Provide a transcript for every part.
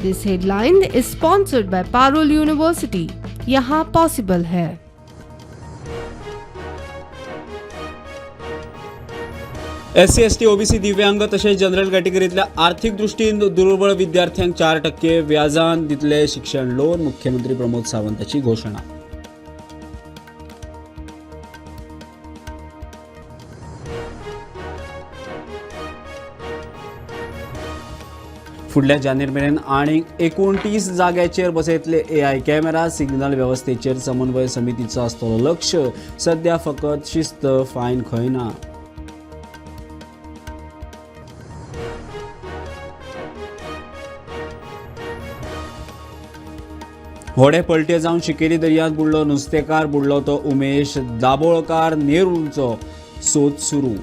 This headline is sponsored by Parul university. यहाँ possible है। SC ST OBC दिव्यांग तसेच जनरल कॅटेगरीतल्या आर्थिक दृष्टीन दुर्बळ विद्यार्थ्यांक 4% व्याजान दितले शिक्षण लोन। मुख्यमंत्री प्रमोद सावंतांची घोषणा। फुडल्या जानेर मेरेन आनीक 29 जाग्याचेर बसयतले AI कॅमेरा। सिग्नल व्यवस्थेचेर समन्वय समितीचो आसतलो लक्ष। सध्या फकत शिस्त, फायन खंय ना। व्हडे पलटे जावन शिकेरी दर्यांत बुडलो नुस्तेकार। बुडलो तो उमेश दाबोळकार। नेरूळचो सोद सुरू।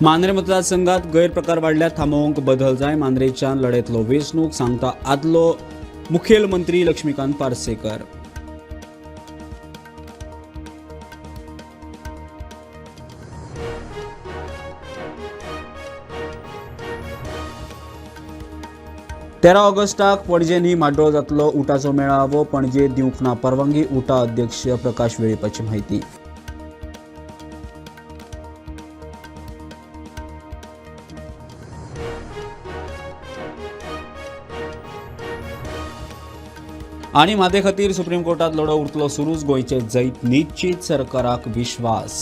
मांद्रे मतदारसंघात गैरप्रकार वाडल्यात थांबोवंक बदल जाय। मांद्रेच्यान लढयतलो वेंचणूक सांगता आदलो मुखेलमंत्री लक्ष्मीकांत पार्सेकर। तेरा ऑगस्टाक पणजेंनी माड्डोळ जातलो उटाचो मेळावो। पणजे दिवंक ना परवानगी। उटा अध्यक्ष प्रकाश वेळीपाची माहिती। आनी माते खातीर सुप्रीम कोर्टात लढो उरतलो सुरूच। गोंयचे जैत निश्चित सरकाराक विश्वास।